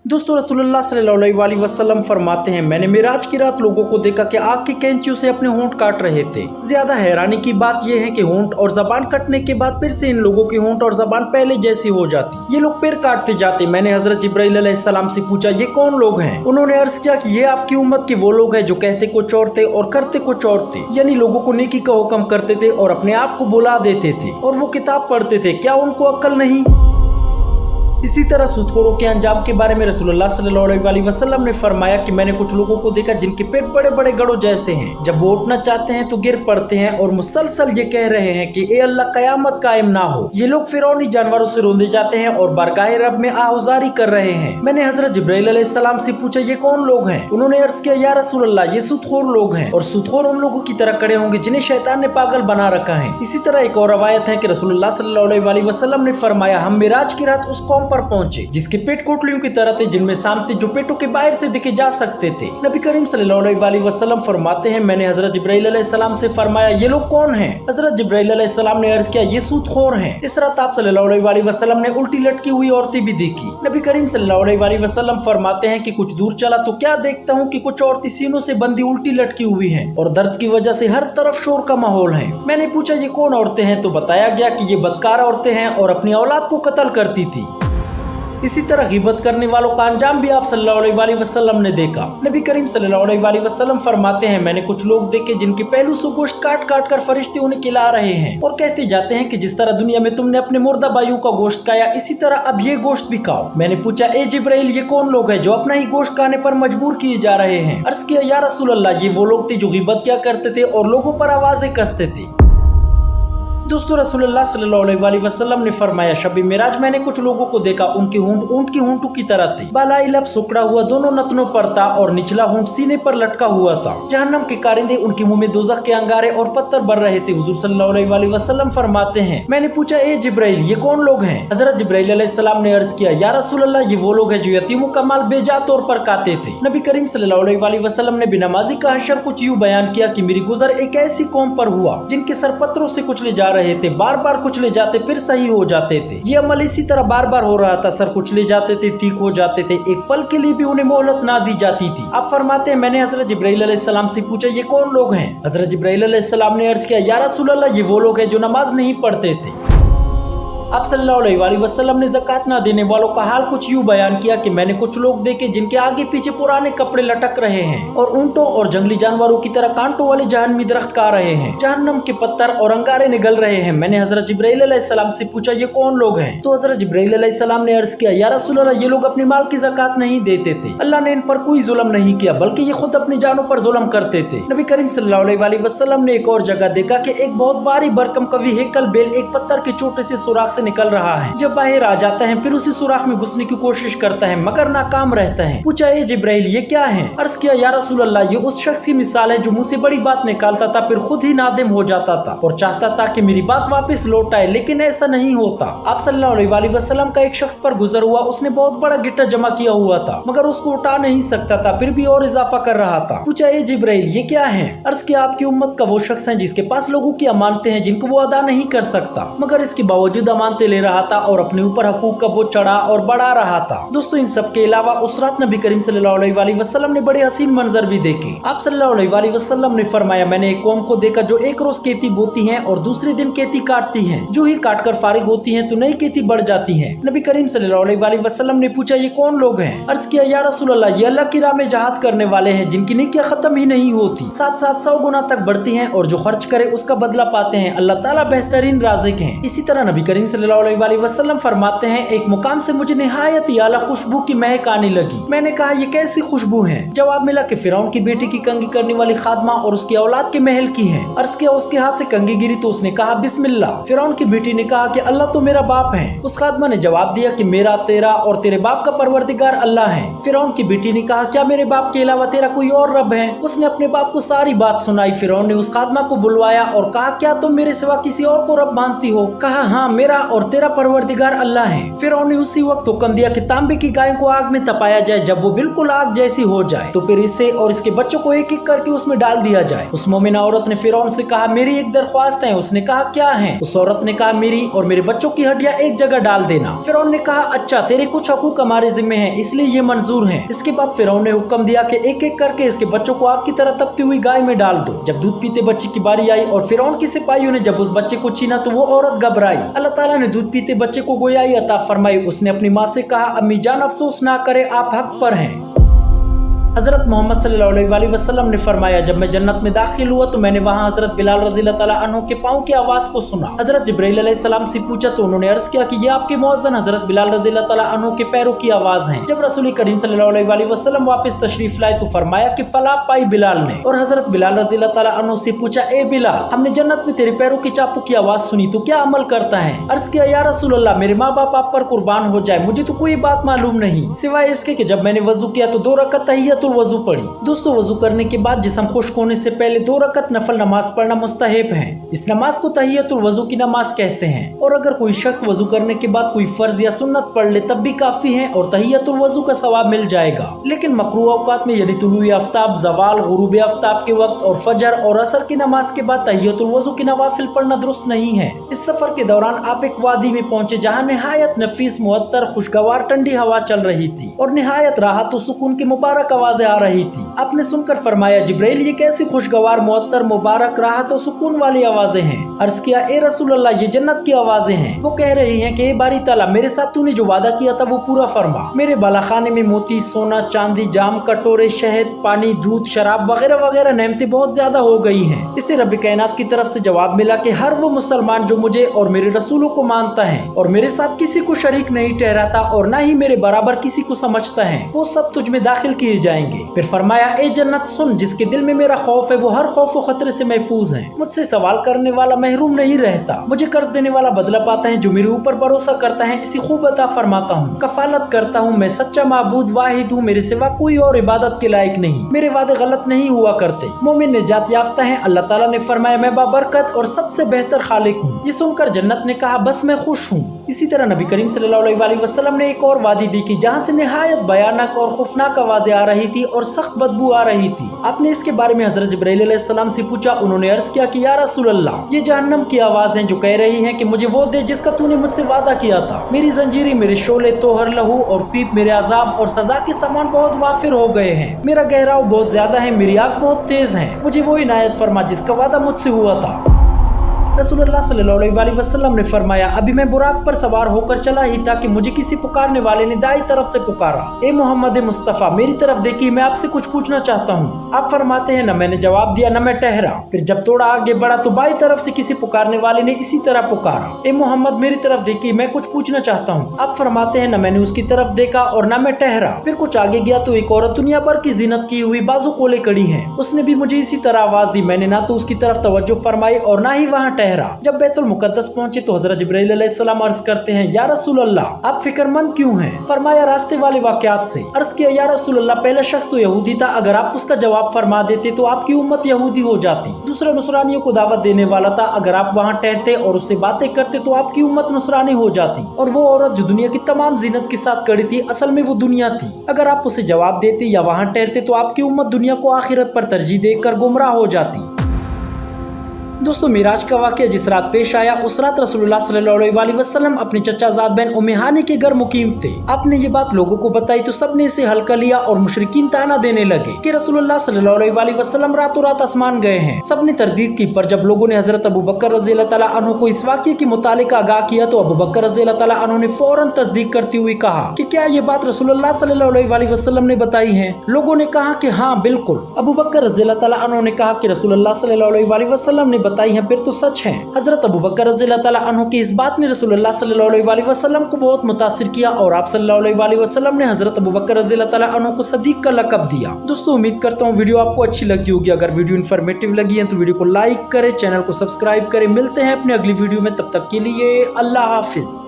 दोस्तों रसूलुल्लाह सल्लल्लाहु अलैहि वसल्लम फरमाते हैं, मैंने मिराज की रात लोगों को देखा कि आग की कैंचियों से अपने होंठ काट रहे थे। ज्यादा हैरानी की बात यह है कि होंठ और जबान कटने के बाद फिर से इन लोगों की होंठ और जबान पहले जैसी हो जाती। ये लोग फिर काटते जाते। मैंने हजरत जिब्राइल अलैहिस्सलाम से पूछा, ये कौन लोग हैं? उन्होंने अर्ज किया कि ये आपकी उम्मत के वो लोग हैं जो कहते कुछ और थे और करते कुछ और थे, यानी लोगों को नेकी का हुक्म करते थे और अपने आप को बुला देते थे, और वो किताब पढ़ते थे। क्या उनको अक्ल नहीं? इसी तरह सूदखोरों के अंजाम के बारे में रसूलुल्लाह सल्लल्लाहु अलैहि वसल्लम ने फरमाया कि मैंने कुछ लोगों को देखा जिनके पेट बड़े बड़े गड़ों जैसे हैं। जब वो उठना चाहते हैं तो गिर पड़ते हैं और मुसलसल ये कह रहे हैं कि ए अल्लाह कयामत कायम ना हो। ये लोग फिरौनी जानवरों से रोंदे जाते हैं और बारगाह रब में आहुजारी कर रहे हैं। मैंने हजरत जिब्राइल अलैहिस्सलाम से पूछा, ये कौन लोग हैं? उन्होंने अर्ज किया, या रसूलल्लाह ये सूदखोर लोग हैं, और सूदखोर उन लोगों की तरह खड़े होंगे जिन्हें शैतान ने पागल बना रखा है। इसी तरह एक और रवायत है कि रसूलुल्लाह सल्लल्लाहु अलैहि वसल्लम ने फरमाया, हम मिराज की रात उस कौम पर पहुंचे जिसके पेट कोटलियों की तरह थे, जिनमें सांप थे जो पेटों के बाहर से देखे जा सकते थे। नबी करीम सल्लल्लाहु अलैहि वसल्लम फरमाते हैं, मैंने हजरत जिब्राइल अलैहिस्सलाम से फरमाया, ये लोग कौन हैं? हजरत जिब्राइल अलैहिस्सलाम ने अर्ज किया, ये सूदखोर हैं। इस रात आप सल्लल्लाहु अलैहि वसल्लम ने उल्टी लटकी हुई औरतें भी देखी। नबी करीम सल्लल्लाहु अलैहि वसल्लम फरमाते हैं कि कुछ दूर चला तो क्या देखता हूँ कि कुछ औरतें सीनों से बंधी उल्टी लटकी हुई हैं और दर्द की वजह से हर तरफ शोर का माहौल है। मैंने पूछा, ये कौन औरतें हैं? तो बताया गया कि ये बदकार औरतें हैं और अपनी औलाद को कत्ल करती थी। इसी तरह गिबत करने वालों का अंजाम भी आप सल्लल्लाहु अलैहि वसल्लम ने देखा। नबी करीम सल्लल्लाहु अलैहि वसल्लम फरमाते हैं, मैंने कुछ लोग देखे जिनके पहलू से गोश्त काट काट कर फरिश्ते उन्हें खिला रहे हैं और कहते जाते हैं कि जिस तरह दुनिया में तुमने अपने मुर्दा भाइयों का गोश्त खाया, इसी तरह अब ये गोश्त भी खाओ। मैंने पूछा, ए जिब्राइल ये कौन लोग हैं जो अपना ही गोश्त खाने पर मजबूर किए जा रहे हैं? अर्ज किया, या रसूलल्लाह ये वो लोग थे जो गिबत किया करते थे और लोगों पर आवाजें कसते थे। दोस्तों रसूलुल्लाह सल्लल्लाहु अलैहि वसल्लम ने फरमाया, शब मिराज मैंने कुछ लोगों को देखा, उनके होंठ ऊंट की होंठों की तरह थे। बालाई लब सुकड़ा हुआ दोनों नथनों पर था और निचला होंठ सीने पर लटका हुआ था। जहन्नम के कारिंदे उनके मुंह में दोज़ख के अंगारे और पत्थर भर रहे थे। हुजूर सल्लल्लाहु अलैहि वसल्लम फरमाते हैं, मैंने पूछा, ए जिब्राइल ये कौन लोग हैं? हजरत जिब्राइल अलैहिस्सलाम ने अर्ज किया, या रसूलल्लाह ये वो लोग हैं जो यतीमों का माल बेजा तौर पर खाते थे। नबी करीम सल्लल्लाहु अलैहि वसल्लम ने बिनमाजी का हशर कुछ यूं बयान किया कि मेरी गुजर एक ऐसी कौम पर हुआ जिनके सर पत्थरों से कुचले जा रहे थे, बार बार कुचले जाते फिर सही हो जाते थे। ये अमल इसी तरह बार बार हो रहा था, सर कुचले जाते थे, ठीक हो जाते थे, एक पल के लिए भी उन्हें मोहलत ना दी जाती थी। आप फरमाते हैं, मैंने हजरत जिब्राइल अलैहिस्सलाम से पूछा, ये कौन लोग हैं? हजरत जिब्राइल अलैहिस्सलाम ने अर्ज किया, या रसूलल्लाह ये वो लोग हैं जो नमाज नहीं पढ़ते थे। आप सल्लल्लाहु अलैहि वसल्लम ने ज़कात ना देने वालों का हाल कुछ यूं बयान किया कि मैंने कुछ लोग देखे जिनके आगे पीछे पुराने कपड़े लटक रहे हैं और ऊंटों और जंगली जानवरों की तरह कांटों वाले जहन्नमी दरख्त खा रहे हैं। जहन्नम के पत्थर और अंगारे निगल रहे हैं। मैंने हजरत जिब्राइल अलैहिस्सलाम से पूछा, ये कौन लोग हैं? तो हजरत जिब्राइल अलैहिस्सलाम ने अर्ज किया, या रसूलल्लाह ये लोग अपने माल की ज़कात नहीं देते थे। अल्लाह ने इन पर कोई जुल्म नहीं किया, बल्कि ये खुद अपनी जानों पर जुल्म करते थे। नबी करीम सल्लल्लाहु अलैहि वसल्लम ने एक और जगह देखा कि एक बहुत भारी भरकम कवि हेकल बेल एक पत्थर के छोटे से सुराख से निकल रहा है। जब बाहर आ जाता है फिर उसी सुराख में घुसने की कोशिश करता है मगर नाकाम रहता है। पूछा, ए जिब्राइल ये क्या है? अर्ज किया, या रसूलल्लाह ये उस शख्स की मिसाल है जो मुंह से बड़ी बात निकालता था फिर खुद ही नादिम हो जाता था और चाहता था कि मेरी बात वापस लौट आए, लेकिन ऐसा नहीं होता। आप सल्लल्लाहु अलैहि वसल्लम का एक शख्स पर गुजर हुआ, उसने बहुत बड़ा गिट्टा जमा किया हुआ था मगर उसको उठा नहीं सकता था, फिर भी और इजाफा कर रहा था। पूछा, ए जिब्राइल ये क्या है? अर्ज किया, आपकी उम्मत का वो शख्स है जिसके पास लोगों की अमानतें हैं जिनको वो अदा नहीं कर सकता, मगर इसके बावजूद अमानतें ले रहा था और अपने ऊपर हकूक का बोझ चढ़ा और बढ़ा रहा था। दोस्तों इन सब के अलावा उस रात नबी करीम सल्लल्लाहु अलैहि वसल्लम ने बड़े हसीन मंजर भी देखे। आप सल्लल्लाहु अलैहि वसल्लम ने फरमाया, मैंने एक कौम को देखा जो एक रोज खेती बोती हैं और दूसरे दिन खेती काटती हैं। जो ही काट कर फारिग होती हैं तो नई खेती बढ़ जाती है। नबी करीम सल्लल्लाहु अलैहि वसल्लम ने पूछा, ये कौन लोग हैं? अर्ज किया, या रसूलल्लाह ये अल्लाह की राह में जहाद करने वाले हैं जिनकी नेकियां खत्म ही नहीं होती, साथ साथ 100 गुना तक बढ़ती हैं और जो खर्च करे उसका बदला पाते हैं। अल्लाह ताला बेहतरीन राज़िक हैं। इसी तरह नबी करीम सल्लल्लाहु अलैहि वसल्लम फरमाते हैं, एक मुकाम से मुझे निहायत ही आला खुशबू की महक आने लगी। मैंने कहा, ये कैसी खुशबू है? जवाब मिला कि फिरौन की बेटी की कंघी करने वाली खादमा और उसकी औलाद के महल की है। अर्ज किया, उसके हाथ से कंघी गिरी तो उसने कहा, बिस्मिल्लाह। फिरौन की बेटी ने कहा कि अल्लाह तो मेरा बाप है। उस खादमा ने जवाब दिया कि मेरा, तेरा और तेरे बाप का परवरदिगार अल्लाह है। फिरौन की बेटी ने कहा, क्या मेरे बाप के अलावा तेरा कोई और रब है? उसने अपने बाप को सारी बात सुनाई। फिरौन ने उस खादमा को बुलवाया और कहा, क्या तुम मेरे सिवा किसी और को रब मानती हो? कहा, हाँ मेरा और तेरा परवरदिगार अल्लाह है। फिरौन ने उसी वक्त हुक्म दिया कि तांबे की गायों को आग में तपाया जाए, जब वो बिल्कुल आग जैसी हो जाए तो फिर इसे और इसके बच्चों को एक एक करके उसमें डाल दिया जाए। उस मोमिना औरत ने फिरौन से कहा, मेरी एक दरख्वास्त है। उसने कहा, क्या है? उस औरत ने कहा, मेरी और मेरे बच्चों की हड्डियां एक जगह डाल देना। फिरौन ने कहा, अच्छा, तेरे कुछ हकूक हमारे जिम्मे हैं, इसलिए ये मंजूर है। इसके बाद फिरौन ने हुक्म दिया कि एक एक करके इसके बच्चों को आग की तरह तपती हुई गाय में डाल दो। जब दूध पीते बच्चे की बारी आई और फिरौन के सिपाहियों ने जब उस बच्चे को छीना तो वो औरत घबराई। अल्लाह ताला ने दूध पीते बच्चे को गोयाई अता फरमाई। उसने अपनी माँ से कहा, अम्मी जान, अफसोस ना करे, आप हक पर हैं। हजरत मोहम्मद सल्लल्लाहु अलैहि वसल्लम ने फरमाया, जब मैं जन्नत में दाखिल हुआ तो मैंने वहाँ हजरत बिलाल रज़ियल्लाहु ताला अन्हु के पाँव की आवाज को सुना। हजरत जिब्राइल अलैहिस्सलाम से पूछा तो उन्होंने अर्ज किया कि ये आपके मुअज्जिन हजरत बिलाल रज़ियल्लाहु ताला अन्हु के पैरों की आवाज है। जब रसूल करीम सल्लल्लाहु अलैहि वसल्लम वापस तशरीफ लाए तो फरमाया कि फलाह पाई बिलाल ने। और हजरत बिलाल रज़ियल्लाहु ताला अन्हु से पूछा, ए बिलाल, हमने जन्नत में तेरे पैरों की चापों की आवाज सुनी, तो क्या अमल करता है? अर्ज किया, या रसूल अल्लाह, मेरे माँ बाप आप पर कुर्बान हो जाए, मुझे तो कोई बात मालूम नहीं सिवाय इसके कि जब मैंने वजू किया तो 2 रकअत तहियतुल वजू पढ़ी। दोस्तों, वजू करने के बाद जिस्म खुश्क होने से पहले 2 रकअत नफल नमाज पढ़ना मुस्तहब है। इस नमाज को तहियतुल वजू की नमाज कहते हैं। और अगर कोई शख्स वजू करने के बाद कोई फर्ज या सुन्नत पढ़ ले तब भी काफी है और तहियतुल वजू का सवाब मिल जाएगा। लेकिन मकरूह औकात में यानी तुलुए आफ्ताब, जवाल, गुरूब आफ्ताब के वक्त और फजर और असर की नमाज के बाद तहियतुल वजू की नवाफिल पढ़ना दुरुस्त नहीं है। इस सफर के दौरान आप एक वादी में पहुंचे जहाँ निहायत नफीस, मुअत्तर, खुशगवार ठंडी हवा चल रही थी और निहायत राहत और सुकून की मुबारक आवाजें आ रही थी। आपने सुनकर फरमाया, जिब्राइल, ये कैसी खुशगवार, मुअत्तर, मुबारक, राहत और सुकून वाली आवाजें हैं? अर्ज किया, ए रसूल अल्लाह, ये जन्नत की आवाजें हैं। वो कह रही हैं कि ए बारी ताला, मेरे साथ तूने जो वादा किया था वो पूरा फरमा। मेरे बालाखाने में मोती, सोना, चांदी, जाम, कटोरे, शहद, पानी, दूध, शराब वगैरह वगैरह नेमतें बहुत ज्यादा हो गई हैं। इससे रब कायनात की तरफ से जवाब मिला कि हर वो मुसलमान जो मुझे और मेरे रसूलों को मानता है और मेरे साथ किसी को शरीक नहीं ठहराता और न ही मेरे बराबर किसी को समझता है, वो सब तुझ में दाखिल किए जाएंगे। फिर फरमाया, ए जन्नत सुन, जिसके दिल में मेरा खौफ है वो हर खौफ व खतरे से महफूज है। मुझसे सवाल करने वाला महरूम नहीं रहता, मुझे कर्ज देने वाला बदला पाता है, जो मेरे ऊपर भरोसा करता है इसी खूब अता फरमाता हूँ। कफालत करता हूँ मैं सच्चा माबूद वाहिद हूँ, मेरे सिवा कोई और इबादत के लायक नहीं, मेरे वादे गलत नहीं हुआ करते। मोमिन निजात याफ्ता है। अल्लाह ताला ने फरमाया, मैं बाबरकत और सबसे बेहतर खालिक हूँ। ये सुनकर जन्नत ने कहा, बस मैं खुश हूँ। इसी तरह नबी करीम सल्लल्लाहु अलैहि वसल्लम ने एक और वादी देखी जहाँ से निहायत भयानक और खौफनाक आवाजें आ रही थी और सख्त बदबू आ रही थी। आपने इसके बारे में हजरत जिब्राइल अलैहिस्सलाम से पूछा। उन्होंने अर्ज किया कि या रसूल अल्लाह, ये जहन्नम की आवाज है जो कह रही है कि मुझे वो दे जिसका तूने मुझसे वादा किया था। मेरी जंजीरें, मेरे शोले, तोहर, लहू और पीप, मेरे अजाब और सजा के सामान बहुत वाफिर हो गए हैं। मेरा गहराव बहुत ज्यादा है, मेरी आग बहुत तेज है। मुझे वो इनायत फरमा जिसका वादा मुझसे हुआ था। रसूलुल्लाह सल्लल्लाहु अलैहि वसल्लम ने फरमाया, अभी मैं बुराक पर सवार होकर चला ही था कि मुझे किसी पुकारने वाले ने दाई तरफ से पुकारा, ए मोहम्मद मुस्तफ़ा, मेरी तरफ देखिए, मैं आपसे कुछ पूछना चाहता हूँ। आप फरमाते हैं, न मैंने जवाब दिया न मैं ठहरा। फिर जब थोड़ा आगे बढ़ा तो बाई तरफ से किसी पुकारने वाले ने इसी तरह पुकारा, ए मोहम्मद, मेरी तरफ देखिए, मैं कुछ पूछना चाहता हूँ। आप फरमाते हैं, न मैंने उसकी तरफ देखा और न मैं ठहरा। फिर कुछ आगे गया तो एक औरत दुनिया भर की जीनत की हुई बाजू कोले कड़ी है। उसने भी मुझे इसी तरह आवाज दी। मैंने ना तो उसकी तरफ तवज्जो फरमाई और ना ही वहाँ ठहरा। जब बैतुल मुकद्दस पहुंचे तो हजरत जिब्राइल अलैहिस्सलाम अर्ज करते हैं, या रसूल अल्लाह, आप फिक्रमंद क्यों हैं? फरमाया, रास्ते वाले वाकयात से। अर्ज किया, या रसूल अल्लाह, पहला शख्स तो यहूदी था, अगर आप उसका जवाब फरमा देते तो आपकी उम्मत यहूदी हो जाती। दूसरा नुसरानियों को दावत देने वाला था, अगर आप वहाँ ठहरते और उससे बातें करते तो आपकी उम्मत नुसरानी हो जाती। और वो औरत जो दुनिया की तमाम जीनत के साथ खड़ी थी, असल में वो दुनिया थी। अगर आप उसे जवाब देते या वहाँ ठहरते तो आपकी उम्मत दुनिया को आखिरत पर तरजीह देकर गुमराह हो जाती। दोस्तों, मिराज का वाक़या जिस रात पेश आया उस रात रसूलुल्लाह सल्लल्लाहु अलैहि वसल्लम अपनी चचा ज़ाद बहन उम्मे हानी के घर मुकीम थे। आपने ये बात लोगों को बताई तो सबने इसे हल्का लिया और मुशरिकीन ताना देने लगे कि रसूलुल्लाह सल्लल्लाहु अलैहि वसल्लम रातों रात आसमान गए हैं। सबने तरदीद की, पर जब लोगों ने हजरत अबू बकर रज़ियल्लाहु ताला अन्हु को इस वाक़ये के मुतालिक आगाह किया तो अबू बकर रज़ियल्लाहु ताला अन्हु ने फौरन तस्दीक करते हुए कहा कि क्या ये बात रसूलुल्लाह सल्लल्लाहु अलैहि वसल्लम ने बताई है? लोगों ने कहा कि हाँ बिल्कुल। अबू बकर रज़ियल्लाहु ताला अन्हु ने कहा कि रसूलुल्लाह सल्लल्लाहु अलैहि वसल्लम ने बताई है, फिर तो सच है। हजरत अबू बकर रज़ियल्लाहु ताला अन्हु की इस बात ने रसूलुल्लाह सल्लल्लाहु अलैहि वसल्लम को बहुत मुतासिर किया और आप सल्लल्लाहु अलैहि वसल्लम ने हजरत अबू बकर रज़ियल्लाहु ताला अन्हु को सदीक का लक़ब दिया। दोस्तों, उम्मीद करता हूँ वीडियो आपको अच्छी लगी होगी। अगर वीडियो इन्फॉर्मेटिव लगी है तो वीडियो को लाइक करें, चैनल को सब्सक्राइब करें। मिलते हैं अपने अगली वीडियो में, तब तक के लिए अल्लाह हाफिज।